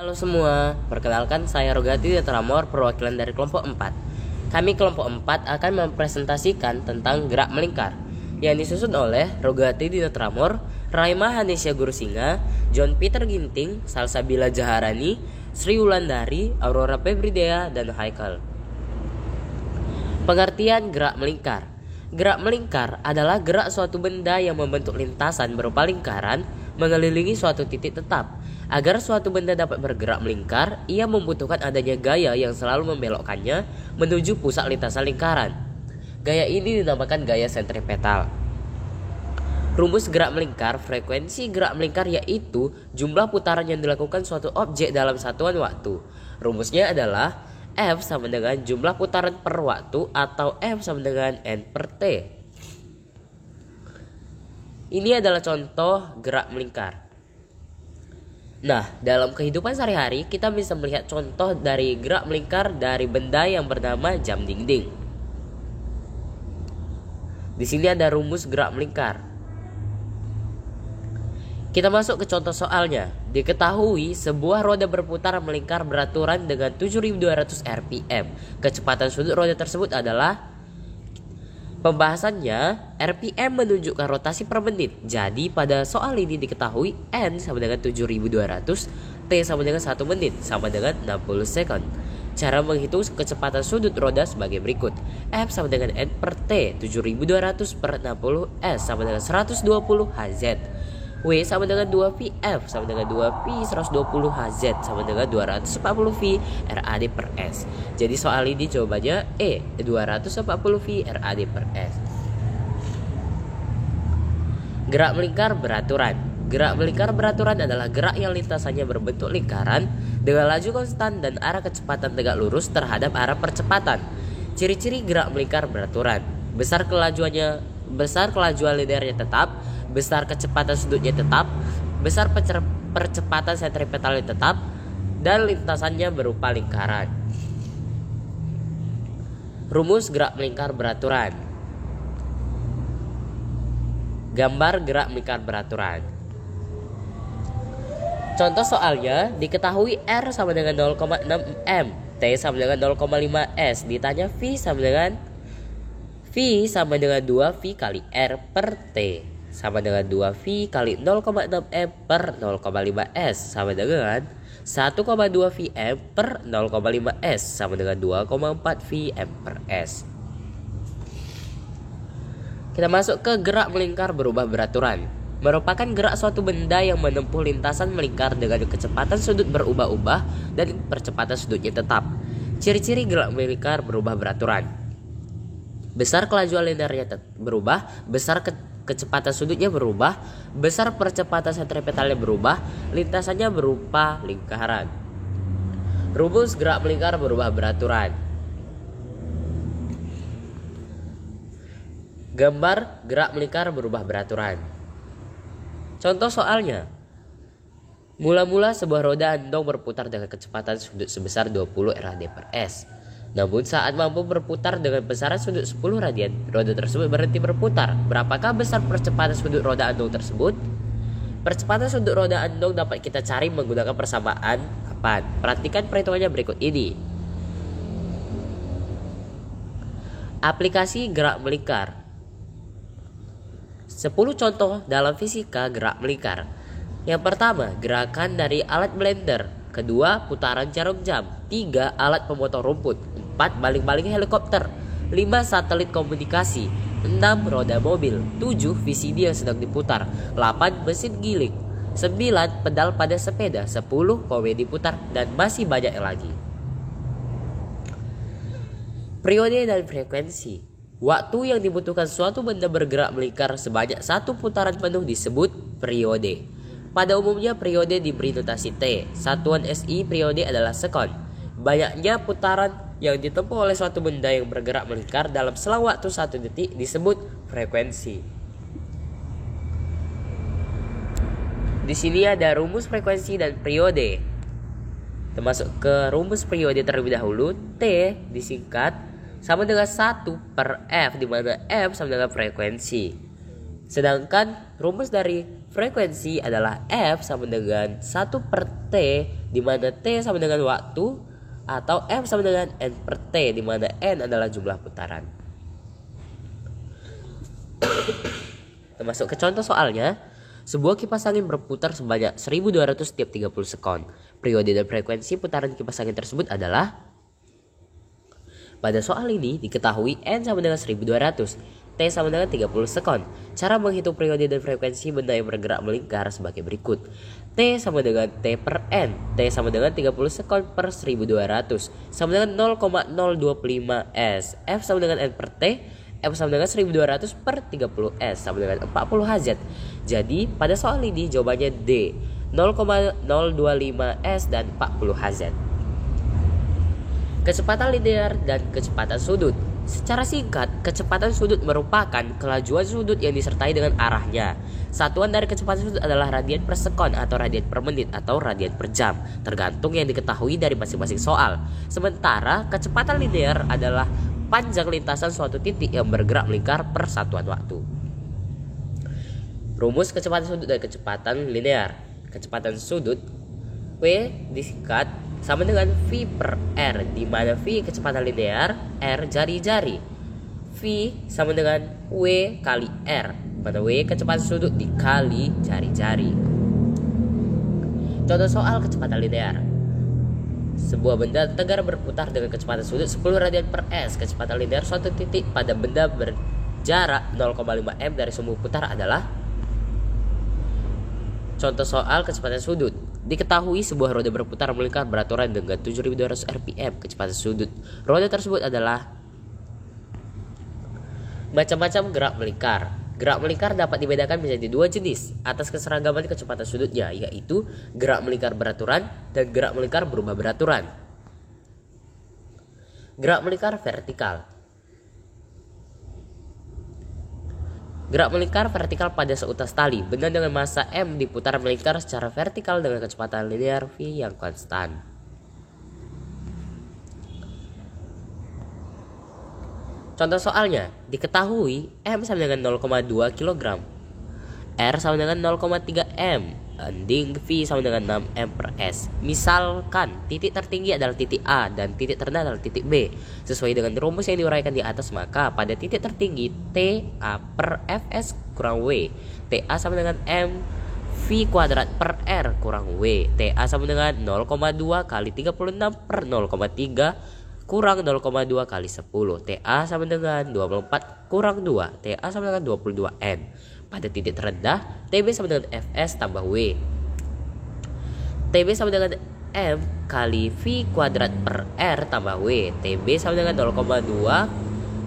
Halo semua, perkenalkan saya Rogati Tetramor, perwakilan dari kelompok 4. Kami kelompok 4 akan mempresentasikan tentang gerak melingkar yang disusun oleh Rogati Tetramor, Raima Hanisya Gurusinga, John Peter Ginting, Salsabila Jaharani, Sri Wulandari, Aurora Febridea, dan Haikal. Pengertian gerak melingkar. Gerak melingkar adalah gerak suatu benda yang membentuk lintasan berupa lingkaran mengelilingi suatu titik tetap. Agar suatu benda dapat bergerak melingkar, ia membutuhkan adanya gaya yang selalu membelokkannya menuju pusat lintasan lingkaran. Gaya ini dinamakan gaya sentripetal. Rumus gerak melingkar, frekuensi gerak melingkar yaitu jumlah putaran yang dilakukan suatu objek dalam satuan waktu. Rumusnya adalah F sama dengan jumlah putaran per waktu atau F sama dengan N per T. Ini adalah contoh gerak melingkar. Nah, dalam kehidupan sehari-hari kita bisa melihat contoh dari gerak melingkar dari benda yang bernama jam dinding. Di sini ada rumus gerak melingkar. Kita masuk ke contoh soalnya. Diketahui sebuah roda berputar melingkar beraturan dengan 7.200 rpm. Kecepatan sudut roda tersebut adalah, pembahasannya, RPM menunjukkan rotasi per menit. Jadi pada soal ini diketahui N sama dengan 7.200, T sama dengan 1 menit, sama dengan 60 second. Cara menghitung kecepatan sudut roda sebagai berikut. F sama dengan N per T, 7.200 per 60 S sama dengan 120 Hz. W sama dengan 2V F sama dengan 2V 120 Hz sama dengan 240 V RAD per S. Jadi soal ini jawabannya E, 240 V RAD per S. Gerak melingkar beraturan. Gerak melingkar beraturan adalah gerak yang lintasannya berbentuk lingkaran dengan laju konstan dan arah kecepatan tegak lurus terhadap arah percepatan. Ciri-ciri gerak melingkar beraturan: besar kelajuan linearnya tetap, besar kecepatan sudutnya tetap, besar percepatan sentripetalnya tetap, dan lintasannya berupa lingkaran. Rumus gerak melingkar beraturan. Gambar gerak melingkar beraturan. Contoh soalnya, diketahui R sama dengan 0,6 m, T sama dengan 0,5 s, ditanya V sama dengan 2V kali R per T sama dengan 2V kali 0,6 m per 0,5 s sama dengan 1,2 Vm per 0,5 s sama dengan 2,4 Vm per s. Kita masuk ke gerak melingkar berubah beraturan. Merupakan gerak suatu benda yang menempuh lintasan melingkar dengan kecepatan sudut berubah-ubah dan percepatan sudutnya tetap. Ciri-ciri gerak melingkar berubah beraturan: besar kelajuan linearnya berubah, besar kecepatan sudutnya berubah, besar percepatan sentripetalnya berubah, lintasannya berupa lingkaran. Rumus gerak melingkar berubah beraturan. Gambar gerak melingkar berubah beraturan. Contoh soalnya, mula-mula sebuah roda andong berputar dengan kecepatan sudut sebesar 20 RAD per S. Namun saat mampu berputar dengan besaran sudut 10 radian, roda tersebut berhenti berputar. Berapakah besar percepatan sudut roda andong tersebut? Percepatan sudut roda andong dapat kita cari menggunakan persamaan papan. Perhatikan perhitungannya berikut ini. Aplikasi gerak melingkar. 10 contoh dalam fisika gerak melingkar. Yang pertama, gerakan dari alat blender. Kedua, putaran jarum jam. 3, alat pemotong rumput. 4, baling-baling helikopter. 5, satelit komunikasi. 6, roda mobil. 7, VCD yang sedang diputar. 8, mesin giling. 9, pedal pada sepeda. 10, komedi putar. Dan masih banyak lagi. Periode dan frekuensi. Waktu yang dibutuhkan suatu benda bergerak melingkar sebanyak 1 putaran penuh disebut periode. Pada umumnya periode diberi notasi T. Satuan SI periode adalah sekon. Banyaknya putaran yang ditempuh oleh suatu benda yang bergerak melingkar dalam selang waktu 1 detik disebut frekuensi. Di sini ada rumus frekuensi dan periode. Kita masuk ke rumus periode terlebih dahulu. T disingkat sama dengan 1 per F, di mana F sama dengan frekuensi. Sedangkan rumus dari frekuensi adalah F sama dengan 1 per T di mana T sama dengan waktu, atau M sama dengan N per T, di mana N adalah jumlah putaran. Termasuk ke contoh soalnya, sebuah kipas angin berputar sebanyak 1200 setiap 30 sekon. Periode dan frekuensi putaran kipas angin tersebut adalah, pada soal ini diketahui N sama dengan 1200, T sama dengan 30 sekon. Cara menghitung periode dan frekuensi benda yang bergerak melingkar sebagai berikut. T sama dengan T per N. T sama dengan 30 sekon per 1200 sama dengan 0,025 S. F sama dengan N per T. F sama dengan 1200 per 30 S sama dengan 40 Hz. Jadi pada soal ini jawabannya D, 0,025 S dan 40 Hz. Kecepatan linear dan kecepatan sudut. Secara singkat, kecepatan sudut merupakan kelajuan sudut yang disertai dengan arahnya. Satuan dari kecepatan sudut adalah radian per sekon atau radian per menit atau radian per jam, tergantung yang diketahui dari masing-masing soal. Sementara kecepatan linear adalah panjang lintasan suatu titik yang bergerak melingkar per satuan waktu. Rumus kecepatan sudut dan kecepatan linear. Kecepatan sudut V disingkat sama dengan V per R, di mana V kecepatan linear, R jari-jari. V sama dengan W kali R, mana W kecepatan sudut dikali jari-jari. Contoh soal kecepatan linear. Sebuah benda tegar berputar dengan kecepatan sudut 10 radian per S. Kecepatan linear suatu titik pada benda berjarak 0,5 m dari sumbu putar adalah. Contoh soal kecepatan sudut. Diketahui sebuah roda berputar melingkar beraturan dengan 7.200 rpm. Kecepatan sudut roda tersebut adalah. Macam-macam gerak melingkar. Gerak melingkar dapat dibedakan menjadi dua jenis atas keseragaman kecepatan sudutnya, yaitu gerak melingkar beraturan dan gerak melingkar berubah beraturan. Gerak melingkar vertikal. Gerak melingkar vertikal pada seutas tali. Benda dengan massa M diputar melingkar secara vertikal dengan kecepatan linear V yang konstan. Contoh soalnya, diketahui M sama dengan 0,2 kg, R sama dengan 0,3 M, ding V sama dengan 6 M per S. Misalkan titik tertinggi adalah titik A dan titik terendah adalah titik B. Sesuai dengan rumus yang diuraikan di atas, maka pada titik tertinggi TA per Fs kurang W, TA sama dengan M V kuadrat per R kurang W. TA sama dengan 0,2 kali 36 per 0,3 kurang 0,2 kali 10. TA sama dengan 24 kurang 2. TA sama dengan 22 N. Pada titik terendah, TB sama dengan Fs tambah W. TB sama dengan M kali V kuadrat per R tambah W. TB sama dengan 0,2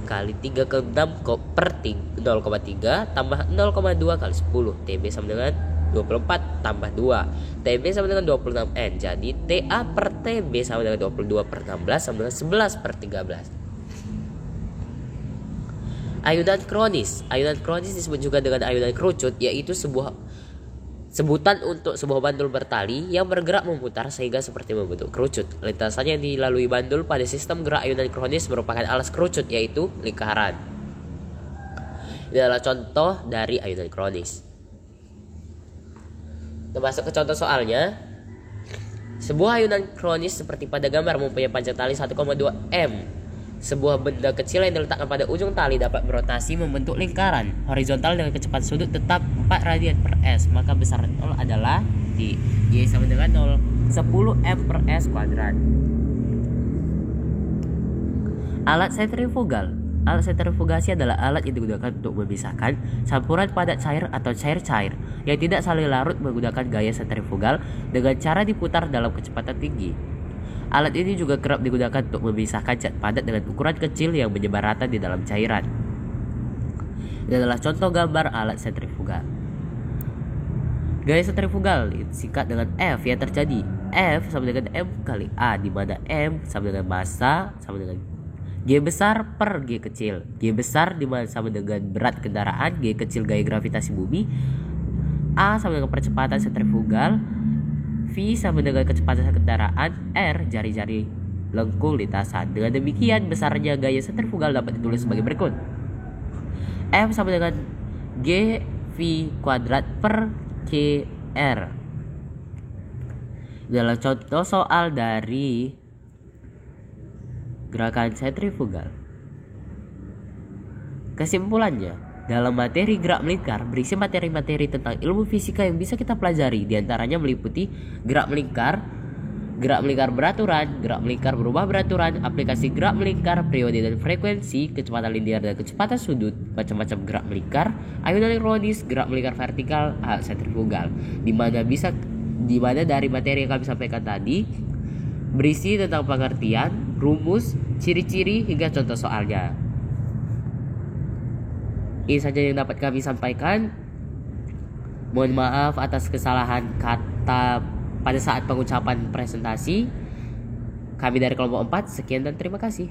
kali 3 ke 6 per 0,3 tambah 0,2 kali 10. TB sama dengan 24 tambah 2. TB sama dengan 26 N. Jadi TA per TB sama dengan 22 per 16 sama dengan 11 per 13. Ayunan kronis. Ayunan kronis disebut juga dengan ayunan kerucut, yaitu sebutan untuk sebuah bandul bertali yang bergerak memutar sehingga seperti membentuk kerucut. Lintasannya yang dilalui bandul pada sistem gerak ayunan kronis merupakan alas kerucut, yaitu lingkaran. Ini adalah contoh dari ayunan kronis. Kita masuk ke contoh soalnya. Sebuah ayunan kronis seperti pada gambar mempunyai panjang tali 1,2 m. Sebuah benda kecil yang diletakkan pada ujung tali dapat berotasi membentuk lingkaran horizontal dengan kecepatan sudut tetap 4 radian per S. Maka besaran 0 adalah di Y sama dengan 10 m per S kuadrat. Alat sentrifugal. Alat sentrifugasi adalah alat yang digunakan untuk memisahkan campuran padat cair atau cair-cair yang tidak saling larut menggunakan gaya sentrifugal dengan cara diputar dalam kecepatan tinggi. Alat ini juga kerap digunakan untuk memisahkan cat padat dengan ukuran kecil yang menyebar rata di dalam cairan. Ini adalah contoh gambar alat sentrifugal. Gaya sentrifugal disingkat dengan F yang terjadi. F sama dengan M kali A, di mana M sama dengan massa sama dengan G besar per G kecil. G besar sama dengan berat kendaraan, G kecil gaya gravitasi bumi, A sama dengan percepatan sentrifugal, V sama dengan kecepatan kendaraan, R jari-jari lengkung lintasan. Dengan demikian besarnya gaya sentrifugal dapat ditulis sebagai berikut. F sama dengan G V kuadrat per KR. adalah contoh soal dari gerakan sentrifugal. Kesimpulannya, dalam materi gerak melingkar berisi materi-materi tentang ilmu fisika yang bisa kita pelajari. Di antaranya meliputi gerak melingkar beraturan, gerak melingkar berubah beraturan, aplikasi gerak melingkar, periode dan frekuensi, kecepatan linear dan kecepatan sudut, macam-macam gerak melingkar, ayunan ironis, gerak melingkar vertikal, sentrifugal. Di mana dari materi yang kami sampaikan tadi berisi tentang pengertian, rumus, ciri-ciri hingga contoh soalnya. Ini saja yang dapat kami sampaikan. Mohon maaf atas kesalahan kata pada saat pengucapan presentasi. Kami dari kelompok 4, sekian dan terima kasih.